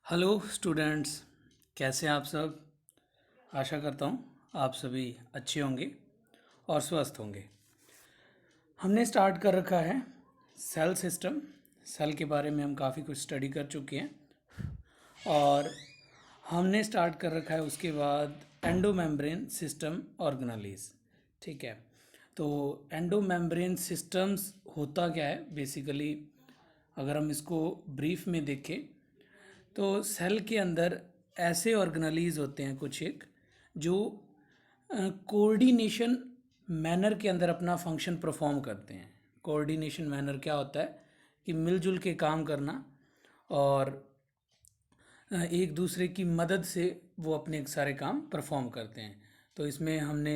Hello students, कैसे हैं आप सब। आशा करता हूँ आप सभी अच्छे होंगे और स्वस्थ होंगे। हमने स्टार्ट कर रखा है सेल सिस्टम। सेल के बारे में हम काफ़ी कुछ स्टडी कर चुके हैं और हमने स्टार्ट कर रखा है उसके बाद एंडोमेम्ब्रेन सिस्टम ऑर्गेनेलिज। ठीक है, तो एंडोमेम्ब्रेन सिस्टम्स होता क्या है बेसिकली, अगर हम इसको ब्रीफ में देखें तो सेल के अंदर ऐसे ऑर्गेनेलीज होते हैं कुछ एक जो कोऑर्डिनेशन मैनर के अंदर अपना फंक्शन परफॉर्म करते हैं। कोऑर्डिनेशन मैनर क्या होता है कि मिलजुल के काम करना और एक दूसरे की मदद से वो अपने सारे काम परफॉर्म करते हैं। तो इसमें हमने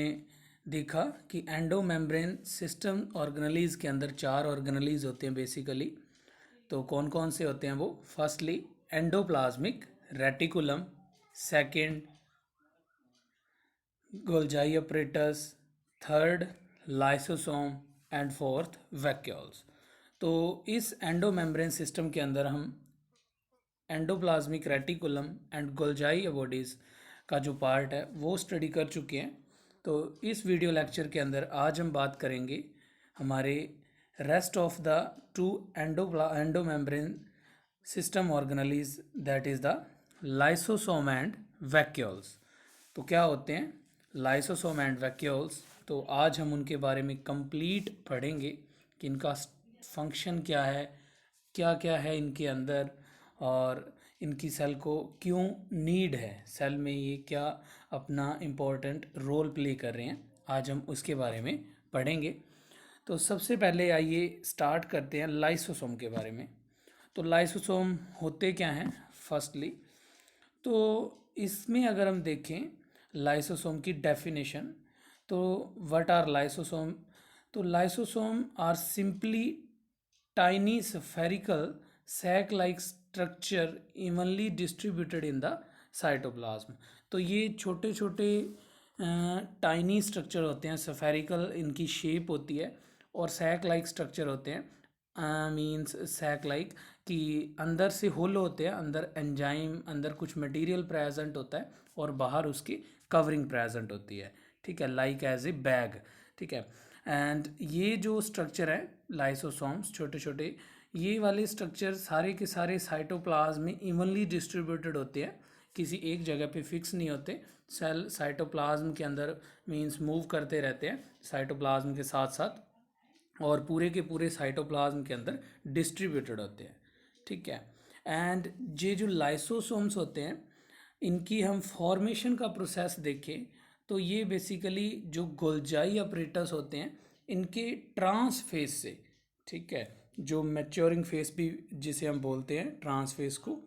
देखा कि एंडो मेम्ब्रेन सिस्टम ऑर्गेनेलीज के अंदर चार ऑर्गेनेलीज होते हैं बेसिकली। तो कौन कौन से होते हैं वो, firstly endoplasmic reticulum, second Golgi apparatus, third lysosome and fourth vacuoles. तो इस एंडोमेम्ब्रेन सिस्टम के अंदर हम endoplasmic reticulum and Golgi bodies का जो पार्ट है वो स्टडी कर चुके हैं। तो इस वीडियो लेक्चर के अंदर आज हम बात करेंगे हमारे rest of the two endomembrane system organelles, that is the lysosome and vacuoles. तो क्या होते हैं लाइसोसोम एंड वैक्यूल्स, तो आज हम उनके बारे में कंप्लीट पढ़ेंगे कि इनका फंक्शन क्या है, क्या क्या है इनके अंदर और इनकी सेल को क्यों नीड है, सेल में ये क्या अपना इम्पोर्टेंट रोल प्ले कर रहे हैं, आज हम उसके बारे में पढ़ेंगे। तो सबसे पहले आइए स्टार्ट करते हैं लाइसोसोम के बारे में। तो लाइसोसोम होते क्या हैं फर्स्टली, तो इसमें अगर हम देखें लाइसोसोम की डेफिनेशन, तो व्हाट आर लाइसोसोम। तो lysosome are simply tiny spherical sac like structure evenly distributed in the cytoplasm. तो ये छोटे छोटे टाइनी स्ट्रक्चर होते हैं, स्फेरिकल इनकी शेप होती है और सैक लाइक स्ट्रक्चर होते हैं। मींस सैक लाइक कि अंदर से होल होते हैं, अंदर एंजाइम, अंदर कुछ मटेरियल प्रेजेंट होता है और बाहर उसकी कवरिंग प्रेजेंट होती है। ठीक है, लाइक एज ए बैग। ठीक है, एंड ये जो स्ट्रक्चर है लाइसोसोम्स छोटे छोटे, ये वाले स्ट्रक्चर सारे के सारे साइटोप्लाज्म में इवनली डिस्ट्रीब्यूटेड होते हैं, किसी एक जगह पे फिक्स नहीं होते। सेल साइटोप्लाज्म के अंदर मींस मूव करते रहते हैं साइटोप्लाज्म के साथ साथ और पूरे के पूरे साइटोप्लाज्म के अंदर डिस्ट्रीब्यूटेड होते हैं। ठीक है, एंड ये जो लाइसोसोम्स होते हैं इनकी हम फॉर्मेशन का प्रोसेस देखें तो ये बेसिकली जो गोल्जाई अपरेटस होते हैं इनके ट्रांस फेज से, ठीक है, जो मैच्योरिंग फेस भी जिसे हम बोलते हैं ट्रांस फेस को,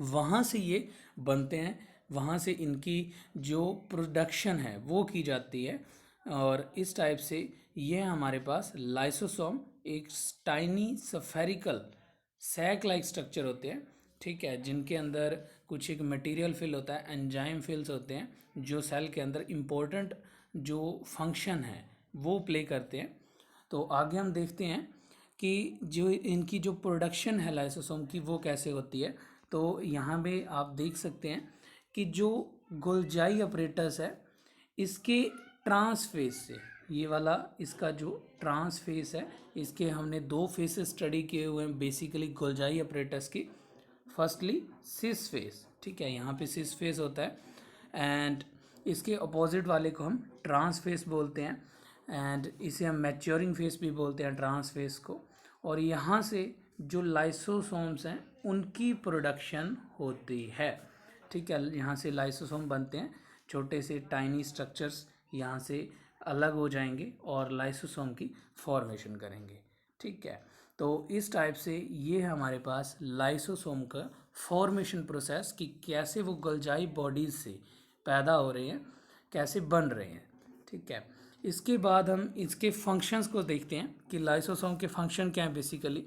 वहाँ से ये बनते हैं, वहाँ से इनकी जो प्रोडक्शन है वो की जाती है और इस टाइप से ये हमारे पास लाइसोसोम एक tiny spherical sac like structure होते हैं। ठीक है, जिनके अंदर कुछ एक मटेरियल फिल होता है, एंजाइम फिल्स होते हैं जो सेल के अंदर इम्पोर्टेंट जो फंक्शन है वो प्ले करते हैं। तो आगे हम देखते हैं कि जो इनकी जो प्रोडक्शन है लाइसोसोम की वो कैसे होती है। तो यहाँ पे आप देख सकते हैं कि जो गोल्जाई अपरेटस है इसके ट्रांसफेस से, ये वाला इसका जो ट्रांसफेस है, इसके हमने दो फेसेस स्टडी किए हुए हैं बेसिकली गोल्जाई अपरेटस की। फर्स्टली सिस फेस, ठीक है, यहाँ पे सिस फेस होता है एंड इसके अपोजिट वाले को हम ट्रांस फेस बोलते हैं एंड इसे हम मैच्योरिंग फेस भी बोलते हैं ट्रांस फेस को। और यहाँ से जो लाइसोसोम्स हैं उनकी प्रोडक्शन होती है। ठीक है, यहाँ से लाइसोसोम बनते हैं, छोटे से टाइनी स्ट्रक्चर्स यहाँ से अलग हो जाएंगे और लाइसोसोम की फॉर्मेशन करेंगे। ठीक है, तो इस टाइप से ये हमारे पास लाइसोसोम का फॉर्मेशन प्रोसेस कि कैसे वो गोल्जाई बॉडीज से पैदा हो रहे हैं, कैसे बन रहे हैं। ठीक है, इसके बाद हम इसके फंक्शंस को देखते हैं कि लाइसोसोम के फंक्शन क्या हैं बेसिकली।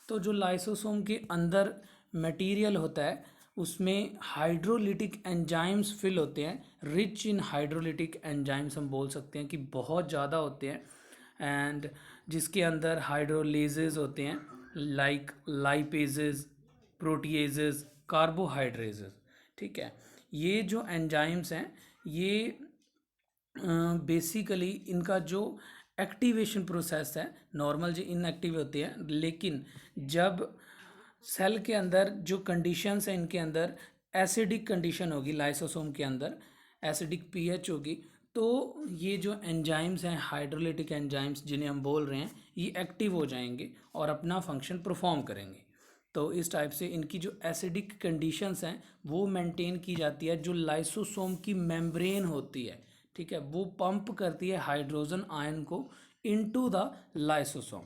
तो जो लाइसोसोम के अंदर मटेरियल होता है उसमें हाइड्रोलिटिक एंजाइम्स फिल होते हैं, रिच इन हाइड्रोलिटिक एंजाइम्स हम बोल सकते हैं कि बहुत ज़्यादा होते हैं एंड जिसके अंदर हाइड्रोलेजेस होते हैं लाइक लाइपेजेस, प्रोटीएजेस, कार्बोहाइड्रेजेस। ठीक है, ये जो एंजाइम्स हैं ये बेसिकली इनका जो एक्टिवेशन प्रोसेस है नॉर्मल जो इनएक्टिव होती है, लेकिन जब सेल के अंदर जो कंडीशंस हैं इनके अंदर एसिडिक कंडीशन होगी, लाइसोसोम के अंदर एसिडिक पीएच होगी, तो ये जो एंजाइम्स हैं हाइड्रोलिटिक एंजाइम्स जिन्हें हम बोल रहे हैं ये एक्टिव हो जाएंगे और अपना फंक्शन परफॉर्म करेंगे। तो इस टाइप से इनकी जो एसिडिक कंडीशंस हैं वो मेंटेन की जाती है। जो लाइसोसोम की मेम्ब्रेन होती है, ठीक है, वो पंप करती है हाइड्रोजन आयन को इनटू द लाइसोसोम।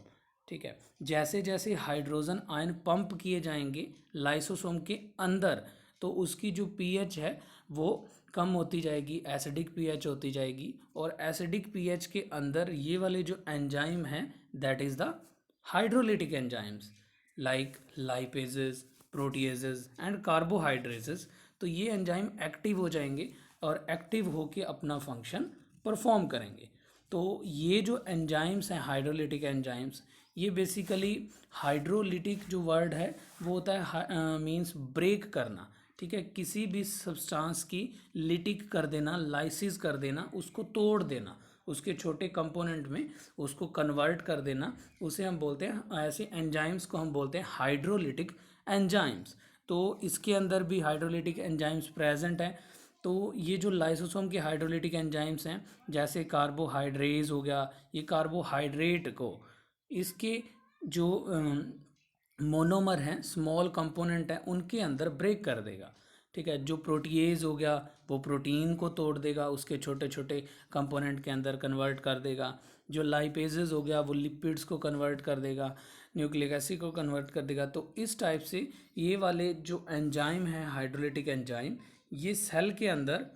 ठीक है, जैसे जैसे हाइड्रोजन आयन पंप किए जाएंगे लाइसोसोम के अंदर तो उसकी जो पीएच है वो कम होती जाएगी, एसिडिक पीएच होती जाएगी। और एसिडिक पीएच के अंदर ये वाले जो एंजाइम हैं that is the hydrolytic enzymes like lipases, proteases and carbohydrases, तो ये एंजाइम एक्टिव हो जाएंगे और एक्टिव होके अपना फंक्शन परफॉर्म करेंगे। तो ये जो एंजाइम्स हैं हाइड्रोलिटिक एंजाइम्स, ये बेसिकली हाइड्रोलिटिक जो वर्ड है वो होता है मींस ब्रेक करना। ठीक है, किसी भी सब्सटेंस की लिटिक कर देना, लाइसिस कर देना, उसको तोड़ देना, उसके छोटे कंपोनेंट में उसको कन्वर्ट कर देना, उसे हम बोलते हैं, ऐसे एंजाइम्स को हम बोलते हैं हाइड्रोलिटिक एंजाइम्स। तो इसके अंदर भी हाइड्रोलिटिक एंजाइम्स प्रेजेंट हैं। तो ये जो लाइसोसोम के हाइड्रोलिटिक एंजाइम्स हैं जैसे कार्बोहाइड्रेज हो गया, ये कार्बोहाइड्रेट को इसके जो मोनोमर हैं, स्मॉल कंपोनेंट हैं, उनके अंदर ब्रेक कर देगा। ठीक है, जो प्रोटीएज हो गया वो प्रोटीन को तोड़ देगा, उसके छोटे छोटे कंपोनेंट के अंदर कन्वर्ट कर देगा। जो लाइपेजेस हो गया वो लिपिड्स को कन्वर्ट कर देगा, न्यूक्लिक एसिड को कन्वर्ट कर देगा। तो इस टाइप से ये वाले जो एंजाइम हैं हाइड्रोलिटिक एंजाइम, ये सेल के अंदर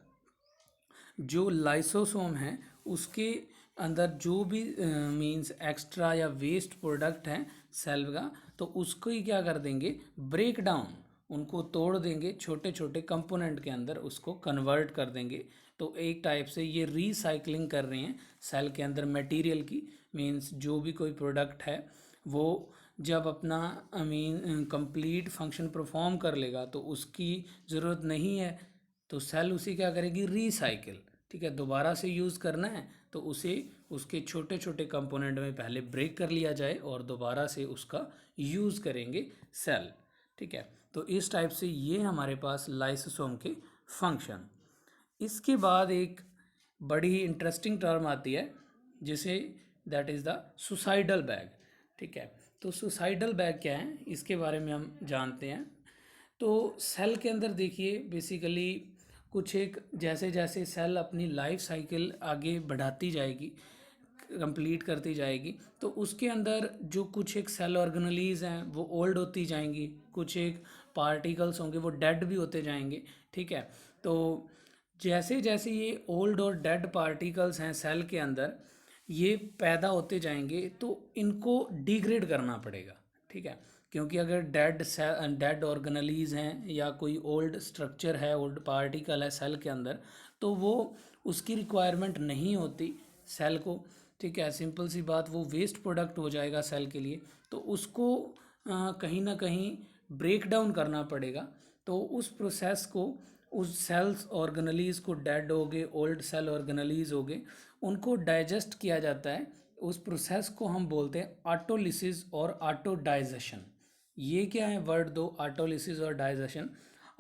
जो लाइसोसोम है उसके अंदर जो भी मींस एक्स्ट्रा या वेस्ट प्रोडक्ट है सेल का, तो उसको ही क्या कर देंगे, ब्रेक डाउन, उनको तोड़ देंगे, छोटे छोटे कंपोनेंट के अंदर उसको कन्वर्ट कर देंगे। तो एक टाइप से ये रीसाइकलिंग कर रहे हैं सेल के अंदर मटेरियल की। मींस जो भी कोई प्रोडक्ट है वो जब अपना कंप्लीट फंक्शन परफॉर्म कर लेगा तो उसकी ज़रूरत नहीं है, तो सेल उसे क्या करेगी, रीसाइकिल। ठीक है, दोबारा से यूज़ करना है तो उसे उसके छोटे छोटे कंपोनेंट में पहले ब्रेक कर लिया जाए और दोबारा से उसका यूज़ करेंगे सेल। ठीक है, तो इस टाइप से ये हमारे पास लाइसोसोम के फंक्शन। इसके बाद एक बड़ी इंटरेस्टिंग टर्म आती है जिसे that is the suicidal bag. ठीक है, तो सुसाइडल बैग क्या है इसके बारे में हम जानते हैं। तो सेल के अंदर देखिए बेसिकली कुछ एक जैसे जैसे सेल अपनी लाइफ साइकिल आगे बढ़ाती जाएगी, कंप्लीट करती जाएगी, तो उसके अंदर जो कुछ एक सेल ऑर्गेनेलीज हैं वो ओल्ड होती जाएंगी, कुछ एक पार्टिकल्स होंगे वो डेड भी होते जाएंगे। ठीक है, तो जैसे जैसे ये ओल्ड और डेड पार्टिकल्स हैं सेल के अंदर ये पैदा होते जाएंगे तो इनको डिग्रेड करना पड़ेगा। ठीक है, क्योंकि अगर डेड ऑर्गेनेलीज हैं या कोई ओल्ड स्ट्रक्चर है, ओल्ड पार्टिकल है सेल के अंदर, तो वो उसकी रिक्वायरमेंट नहीं होती सेल को। ठीक है, सिंपल सी बात, वो वेस्ट प्रोडक्ट हो जाएगा सेल के लिए, तो उसको कहीं ना कहीं ब्रेक डाउन करना पड़ेगा। तो उस प्रोसेस को, उस सेल्स ऑर्गेनेलीज को, डेड हो गए ओल्ड सेल ऑर्गेनेलीज हो गए, उनको डाइजेस्ट किया जाता है। उस प्रोसेस को हम बोलते हैं ऑटोलिसिस और ऑटोडाइजेशन। ये क्या है वर्ड दो, ऑटोलिसिस और डाइजेशन।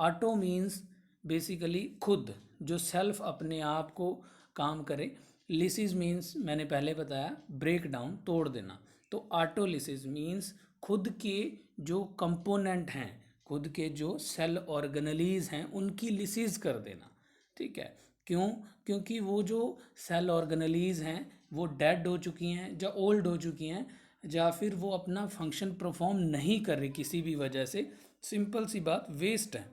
ऑटो मीन्स बेसिकली खुद, जो सेल्फ अपने आप को काम करे। लिसिस मीन्स मैंने पहले बताया ब्रेक डाउन, तोड़ देना। तो ऑटोलिसिस मीन्स खुद के जो कंपोनेंट हैं, खुद के जो सेल ऑर्गेनेलीज हैं उनकी लिसिस कर देना। ठीक है, क्यों, क्योंकि वो जो सेल ऑर्गेनेलीज हैं वो डेड हो चुकी हैं या ओल्ड हो चुकी हैं, या फिर वो अपना फंक्शन परफॉर्म नहीं कर रही किसी भी वजह से, सिंपल सी बात वेस्ट है,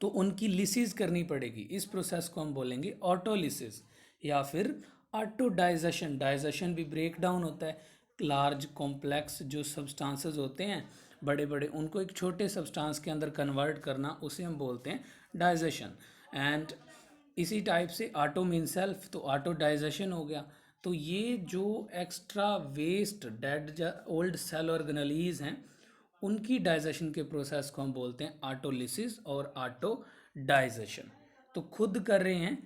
तो उनकी लिसिस करनी पड़ेगी। इस प्रोसेस को हम बोलेंगे ऑटोलिसिस या फिर ऑटोडाइजेशन। डाइजेशन भी ब्रेक डाउन होता है, लार्ज कॉम्प्लेक्स जो सब्सटेंसेस होते हैं बड़े बड़े, उनको एक छोटे सब्सटेंस के अंदर कन्वर्ट करना, उसे हम बोलते हैं डाइजेशन। एंड इसी टाइप से ऑटो मीन सेल्फ, तो ऑटो डाइजेशन हो गया। तो ये जो extra waste dead old cell organelles हैं उनकी डाइजेशन के प्रोसेस को हम बोलते हैं ऑटोलिसिस और ऑटोडाइजेशन। तो खुद कर रहे हैं,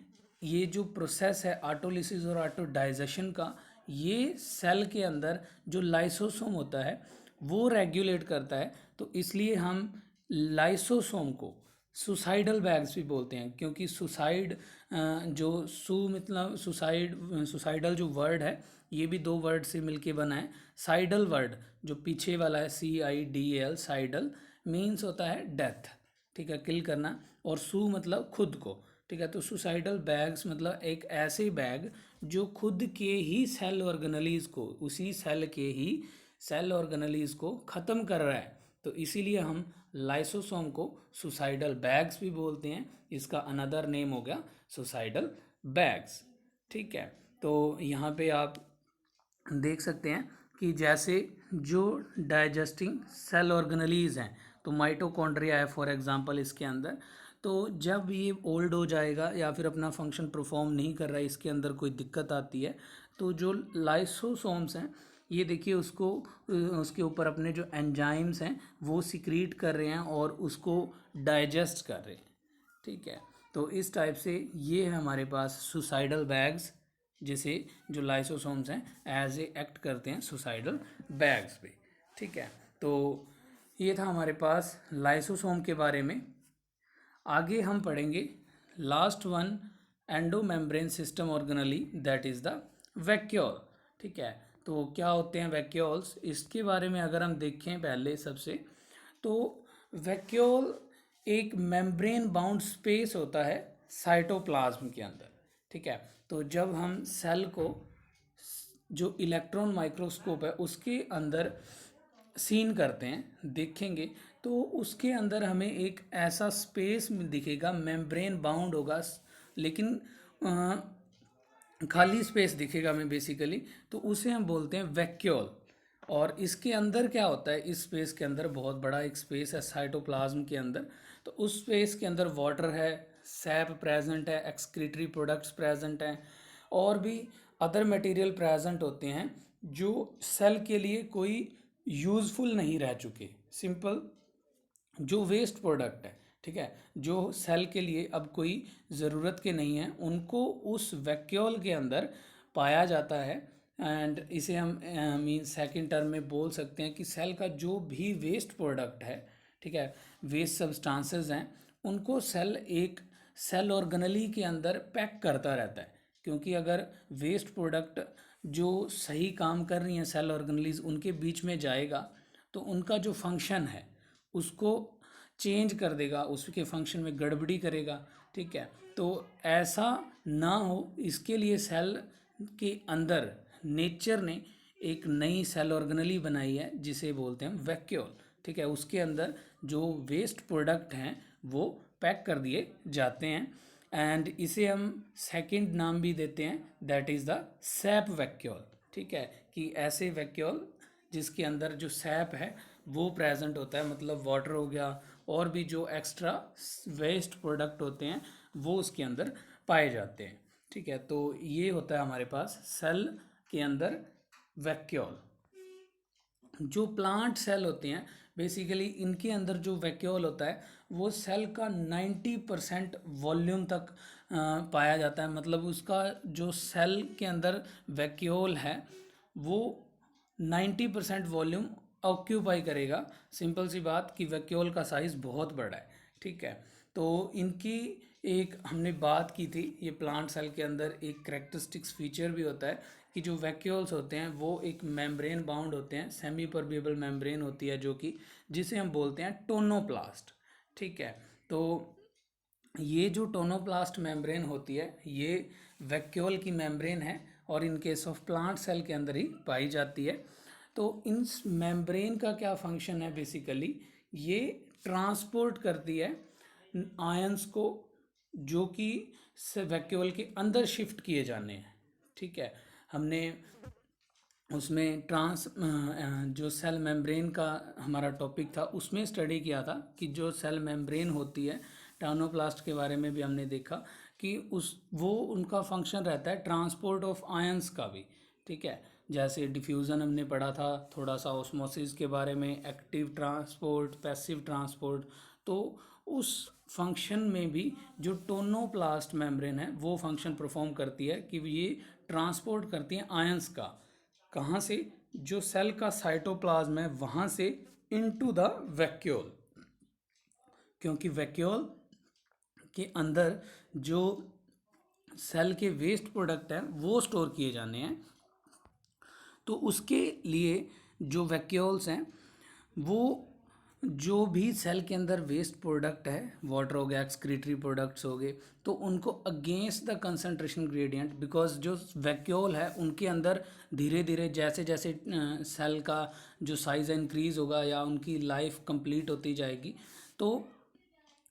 ये जो प्रोसेस है ऑटोलिसिस और ऑटोडाइजेशन का, ये सेल के अंदर जो लाइसोसोम होता है वो रेगुलेट करता है। तो इसलिए हम लाइसोसोम को सुसाइडल बैग्स भी बोलते हैं, क्योंकि सुसाइड जो मतलब सुसाइडल जो वर्ड है ये भी दो वर्ड से मिलके बना है। साइडल वर्ड जो पीछे वाला है CIDAL, साइडल मीन्स होता है डेथ, ठीक है, किल करना, और सू मतलब खुद को, ठीक है। तो सुसाइडल बैग्स मतलब एक ऐसे बैग जो खुद के ही सेल ऑर्गेनलीज को, उसी सेल के ही सेल ऑर्गेनलीज को ख़त्म कर रहा है। तो इसीलिए हम लाइसोसोम को सुसाइडल बैग्स भी बोलते हैं। इसका अनदर नेम हो गया सुसाइडल बैग्स, ठीक है। तो यहाँ पे आप देख सकते हैं कि जैसे जो डाइजेस्टिंग सेल ऑर्गेनलीज हैं, तो माइटोकॉन्ड्रिया है फॉर एग्जांपल इसके अंदर। तो जब ये ओल्ड हो जाएगा या फिर अपना फंक्शन परफॉर्म नहीं कर रहा है, इसके अंदर कोई दिक्कत आती है, तो जो लाइसोसोम्स हैं ये देखिए उसको उसके ऊपर अपने जो एंजाइम्स हैं वो सिक्रीट कर रहे हैं और उसको डाइजेस्ट कर रहे हैं, ठीक है। तो इस टाइप से ये है हमारे पास सुसाइडल बैग्स, जैसे जो लाइसोसोम्स हैं एज ए एक्ट करते हैं सुसाइडल बैग्स पे, ठीक है। तो ये था हमारे पास लाइसोसोम के बारे में। आगे हम पढ़ेंगे last one, endomembrane system organelle, that is the vacuole, ठीक है। तो क्या होते हैं वैक्यूल्स, इसके बारे में अगर हम देखें पहले सबसे, तो वैक्यूल एक मेम्ब्रेन बाउंड स्पेस होता है साइटोप्लाज्म के अंदर, ठीक है। तो जब हम सेल को जो इलेक्ट्रॉन माइक्रोस्कोप है उसके अंदर सीन करते हैं, देखेंगे, तो उसके अंदर हमें एक ऐसा स्पेस दिखेगा, मेम्ब्रेन बाउंड होगा, लेकिन खाली स्पेस दिखेगा हमें बेसिकली, तो उसे हम बोलते हैं वैक्यूल। और इसके अंदर क्या होता है, इस स्पेस के अंदर बहुत बड़ा एक स्पेस है साइटोप्लाज्म के अंदर, तो उस स्पेस के अंदर वाटर है, सैप प्रेजेंट है, एक्सक्रीटरी प्रोडक्ट्स प्रेजेंट हैं, और भी अदर मटेरियल प्रेजेंट होते हैं जो सेल के लिए कोई यूज़फुल नहीं रह चुके, सिंपल जो वेस्ट प्रोडक्ट है, ठीक है, जो सेल के लिए अब कोई ज़रूरत के नहीं है, उनको उस वैक्यूल के अंदर पाया जाता है। एंड इसे हम मीन सेकंड टर्म में बोल सकते हैं कि सेल का जो भी वेस्ट प्रोडक्ट है, ठीक है, वेस्ट सब्सटेंसेस हैं, उनको सेल एक सेल ऑर्गेनली के अंदर पैक करता रहता है। क्योंकि अगर वेस्ट प्रोडक्ट जो सही काम कर रही हैं सेल ऑर्गेनलीज उनके बीच में जाएगा, तो उनका जो फंक्शन है उसको चेंज कर देगा, उसके फंक्शन में गड़बड़ी करेगा, ठीक है। तो ऐसा ना हो इसके लिए सेल के अंदर नेचर ने एक नई सेल ऑर्गेनली बनाई है जिसे बोलते हैं वैक्यूल, ठीक है। उसके अंदर जो वेस्ट प्रोडक्ट हैं वो पैक कर दिए जाते हैं, एंड इसे हम सेकंड नाम भी देते हैं, that is the SAP vacuole, ठीक है। कि ऐसे वैक्यूल जिसके अंदर जो सैप है वो प्रेजेंट होता है, मतलब वाटर हो गया और भी जो एक्स्ट्रा वेस्ट प्रोडक्ट होते हैं वो उसके अंदर पाए जाते हैं, ठीक है। तो ये होता है हमारे पास सेल के अंदर वैक्यूल। जो प्लांट सेल होते हैं बेसिकली इनके अंदर जो वैक्यूल होता है वो सेल का 90% वॉल्यूम तक पाया जाता है, मतलब उसका जो सेल के अंदर वैक्यूल है वो 90% वॉल्यूम ऑक्यूपाई करेगा। सिंपल सी बात कि वैक्यूल का साइज़ बहुत बड़ा है, ठीक है। तो इनकी एक हमने बात की थी, ये प्लांट सेल के अंदर एक करेक्टरिस्टिक्स फीचर भी होता है कि जो वैक्यूल्स होते हैं वो एक मेम्ब्रेन बाउंड होते हैं, सेमी परमेबल मेम्ब्रेन होती है जो कि जिसे हम बोलते हैं टोनोप्लास्ट, ठीक है। तो ये जो टोनोप्लास्ट मेम्ब्रेन होती है ये वैक्यूल की मेम्ब्रेन है और in case of plant cell के अंदर ही पाई जाती है। तो इन मेम्ब्रेन का क्या फंक्शन है, बेसिकली ये ट्रांसपोर्ट करती है आयंस को जो कि वैक्यूल के अंदर शिफ्ट किए जाने हैं, ठीक है। हमने उसमें जो सेल मेम्ब्रेन का हमारा टॉपिक था उसमें स्टडी किया था कि जो सेल मेम्ब्रेन होती है टोनोप्लास्ट के बारे में भी हमने देखा कि वो उनका फंक्शन रहता है ट्रांसपोर्ट ऑफ आयंस का भी, ठीक है। जैसे डिफ्यूज़न हमने पढ़ा था, थोड़ा सा ऑस्मोसिस के बारे में, एक्टिव ट्रांसपोर्ट, पैसिव ट्रांसपोर्ट। तो उस फंक्शन में भी जो टोनोप्लास्ट मेम्ब्रेन है वो फंक्शन परफॉर्म करती है कि ये ट्रांसपोर्ट करती है आयंस का, कहाँ से, जो सेल का साइटोप्लाज्म है वहाँ से इनटू द वैक्यूल, क्योंकि वैक्यूल के अंदर जो सेल के वेस्ट प्रोडक्ट हैं वो स्टोर किए जाने हैं। तो उसके लिए जो वैक्यूल्स हैं वो जो भी सेल के अंदर वेस्ट प्रोडक्ट है, वाटर हो गया, एक्सक्रीटरी प्रोडक्ट्स हो गए, तो उनको against the concentration gradient, because जो वैक्यूल है उनके अंदर धीरे धीरे जैसे जैसे सेल का जो साइज़ इंक्रीज़ होगा या उनकी लाइफ कंप्लीट होती जाएगी, तो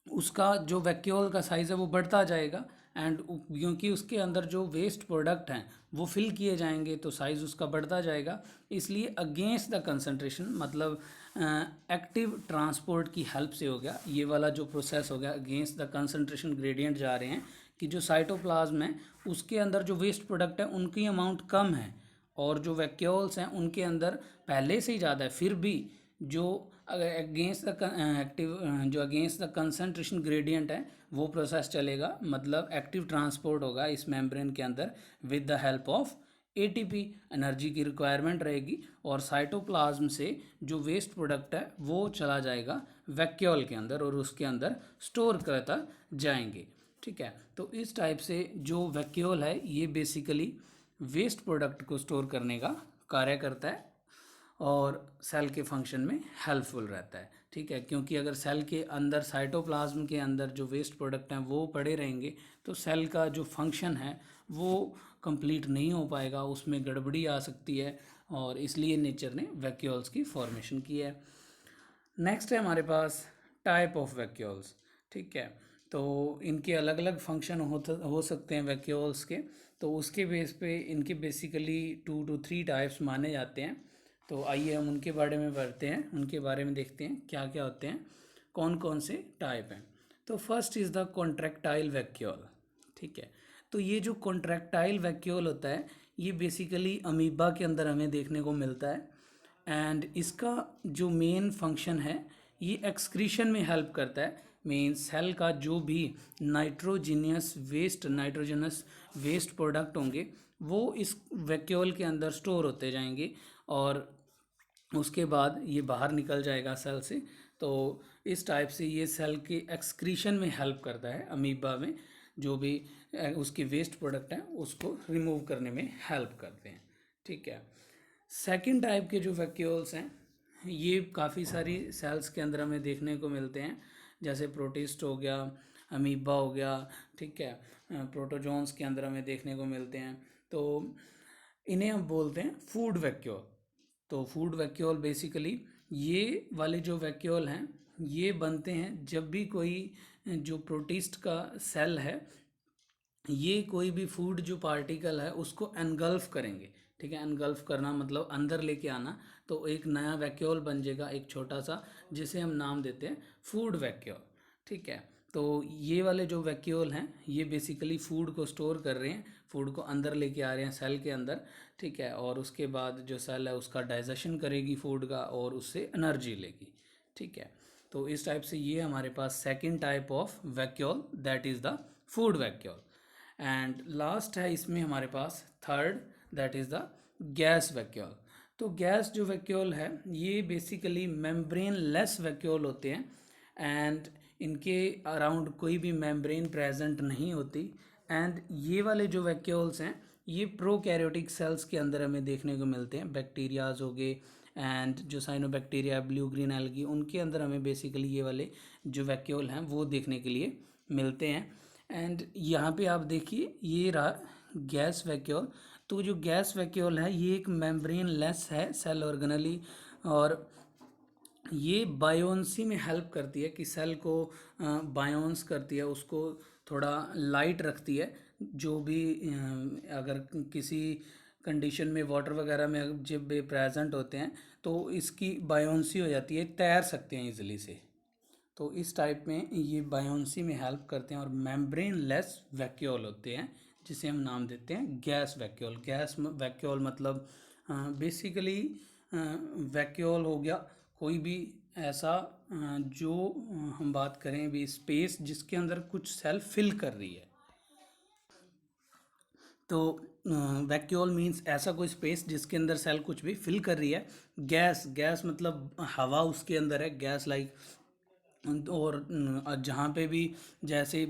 उसका जो वैक्यूल का साइज़ है वो बढ़ता जाएगा। एंड क्योंकि उसके अंदर जो वेस्ट प्रोडक्ट हैं वो फिल किए जाएंगे तो साइज़ उसका बढ़ता जाएगा। इसलिए अगेंस्ट द कंसंट्रेशन मतलब एक्टिव ट्रांसपोर्ट की हेल्प से हो गया ये वाला जो प्रोसेस हो गया, अगेंस्ट द कंसंट्रेशन ग्रेडियंट जा रहे हैं कि जो साइटोप्लाज्म है उसके अंदर जो वेस्ट प्रोडक्ट है उनकी अमाउंट कम है और जो वैक्यूल्स हैं उनके अंदर पहले से ही ज़्यादा है, फिर भी जो अगेंस्ट द एक्टिव जो अगेंस्ट द कंसंट्रेशन ग्रेडियंट है वो प्रोसेस चलेगा, मतलब एक्टिव ट्रांसपोर्ट होगा इस मेम्ब्रेन के अंदर with the help of ATP, energy की रिक्वायरमेंट रहेगी और साइटोप्लाज्म से जो वेस्ट प्रोडक्ट है वो चला जाएगा वैक्यूल के अंदर और उसके अंदर स्टोर करता जाएंगे। ठीक है, तो इस टाइप से जो वैक्यूल है ये बेसिकली वेस्ट प्रोडक्ट को स्टोर करने का कार्य करता है और सेल के फंक्शन में हेल्पफुल रहता है। ठीक है, क्योंकि अगर सेल के अंदर साइटोप्लाज्म के अंदर जो वेस्ट प्रोडक्ट हैं वो पड़े रहेंगे तो सेल का जो फंक्शन है वो कंप्लीट नहीं हो पाएगा, उसमें गड़बड़ी आ सकती है और इसलिए नेचर ने वैक्यूल्स की फॉर्मेशन की है। नेक्स्ट है हमारे पास टाइप ऑफ वैक्यूल्स। ठीक है, तो इनके अलग अलग फंक्शन हो सकते हैं वैक्यूल्स के, तो उसके बेस पे इनके बेसिकली 2 to 3 टाइप्स माने जाते हैं। तो आइए हम उनके बारे में पढ़ते हैं, उनके बारे में देखते हैं क्या क्या होते हैं, कौन कौन से टाइप हैं। तो first is the contractile vacuole. ठीक है, तो ये जो कॉन्ट्रैक्टाइल वैक्यूल होता है ये बेसिकली अमीबा के अंदर हमें देखने को मिलता है एंड इसका जो मेन फंक्शन है ये एक्सक्रीशन में हेल्प करता है। मीन सेल का जो भी नाइट्रोजीनियस वेस्ट प्रोडक्ट होंगे वो इस वैक्यूल के अंदर स्टोर होते जाएंगे और उसके बाद ये बाहर निकल जाएगा सेल से। तो इस टाइप से ये सेल के एक्सक्रीशन में हेल्प करता है, अमीबा में जो भी उसके वेस्ट प्रोडक्ट हैं उसको रिमूव करने में हेल्प करते हैं। ठीक है, सेकंड टाइप के जो वैक्यूल्स हैं ये काफ़ी सारी सेल्स के अंदर हमें देखने को मिलते हैं, जैसे प्रोटिस्ट हो गया, अमीबा हो गया। ठीक है, प्रोटोजोन्स के अंदर हमें देखने को मिलते हैं, तो इन्हें हम बोलते हैं फूड वैक्यूल। तो फूड वैक्यूल बेसिकली ये वाले जो वैक्यूल हैं ये बनते हैं जब भी कोई जो प्रोटिस्ट का सेल है ये कोई भी फूड जो पार्टिकल है उसको एनगल्फ करेंगे। ठीक है, एनगल्फ करना मतलब अंदर लेके आना, तो एक नया वैक्यूल बन जाएगा एक छोटा सा जिसे हम नाम देते हैं फूड वैक्यूल। ठीक है, तो ये वाले जो वैक्यूल हैं ये बेसिकली फूड को स्टोर कर रहे हैं, फूड को अंदर लेके आ रहे हैं सेल के अंदर। ठीक है, और उसके बाद जो सेल है उसका डाइजेशन करेगी फूड का और उससे एनर्जी लेगी। ठीक है, तो इस टाइप से ये हमारे पास second type of vacuole that is the food vacuole. And last है इसमें हमारे पास third that is the gas vacuole. तो गैस जो वैक्यूल है ये बेसिकली मेम्ब्रेन लेस वैक्यूल होते हैं एंड इनके अराउंड कोई भी मेम्ब्रेन प्रेजेंट नहीं होती। एंड ये वाले जो वैक्यूल्स हैं ये प्रोकैरियोटिक सेल्स के अंदर हमें देखने को मिलते हैं, बैक्टीरियाज हो गए एंड जो साइनोबैक्टीरिया, ब्लू ग्रीन एल्गी, उनके अंदर हमें बेसिकली ये वाले जो वैक्यूल हैं वो देखने के लिए मिलते हैं। एंड यहाँ पे आप देखिए ये रहा गैस वैक्यूल। तो जो गैस वैक्यूल है ये एक मेम्ब्रेन लेस है सेल ऑर्गेनली और ये बायोन्सी में हेल्प करती है कि सेल को बायोन्स करती है, उसको थोड़ा लाइट रखती है। जो भी अगर किसी कंडीशन में वाटर वगैरह में जब प्रेजेंट होते हैं तो इसकी बायोन्सी हो जाती है, तैर सकते हैं इजीली से। तो इस टाइप में ये बायोन्सी में हेल्प करते हैं और मेम्ब्रेन लेस वैक्यूल होते हैं जिसे हम नाम देते हैं गैस वैक्यूल। गैस वैक्यूल मतलब बेसिकली वैक्यूल हो गया कोई भी ऐसा जो हम बात करें भी स्पेस जिसके अंदर कुछ सेल फिल कर रही है। तो वैक्यूल मीन्स ऐसा कोई स्पेस जिसके अंदर सेल कुछ भी फिल कर रही है। गैस, गैस मतलब हवा उसके अंदर है, गैस लाइक। और जहाँ पे भी जैसे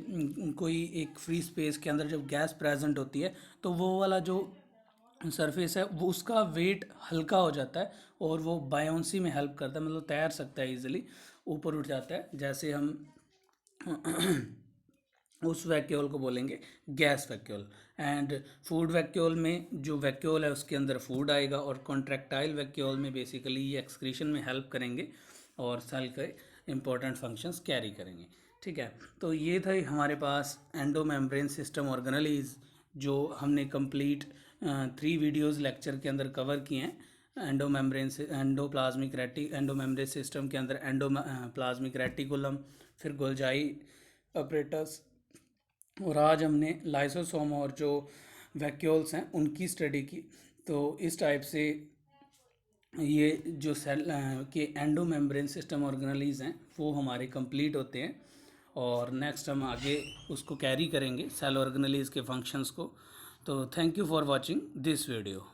कोई एक फ्री स्पेस के अंदर जब गैस प्रेजेंट होती है तो वो वाला जो सरफेस है वो उसका वेट हल्का हो जाता है और वो बायोंसी में हेल्प करता है, मतलब तैर सकता है इजीली, ऊपर उठ जाता है। जैसे हम उस वैक्यूल को बोलेंगे gas vacuole. And food vacuole में जो वैक्यूल है उसके अंदर फूड आएगा, और कॉन्ट्रैक्टाइल वैक्यूल में बेसिकली ये एक्सक्रीशन में हेल्प करेंगे और सेल के इंपॉर्टेंट फंक्शंस कैरी करेंगे। ठीक है, तो ये था हमारे पास एंडो मेम्ब्रेन सिस्टम ऑर्गेनेलीज जो हमने कंप्लीट 3 वीडियोज़ लेक्चर के अंदर कवर किए हैं। एंडो मेम्ब्रेन से एंडोप्लाज्मिक रेटी एंडो मेम्ब्रेन सिस्टम के अंदर एंडोप्लाज्मिक रेटिकुलम, फिर गोल्जाई अपरेटस, और आज हमने लाइसोसोम और जो वैक्यूल्स हैं उनकी स्टडी की। तो इस टाइप से ये जो सेल के एंडो मेम्ब्रेन सिस्टम ऑर्गेनेलीज हैं वो हमारे कंप्लीट होते हैं, और नेक्स्ट हम आगे उसको कैरी करेंगे सेल ऑर्गेनेलीज के फंक्शंस को। तो thank you for watching this video.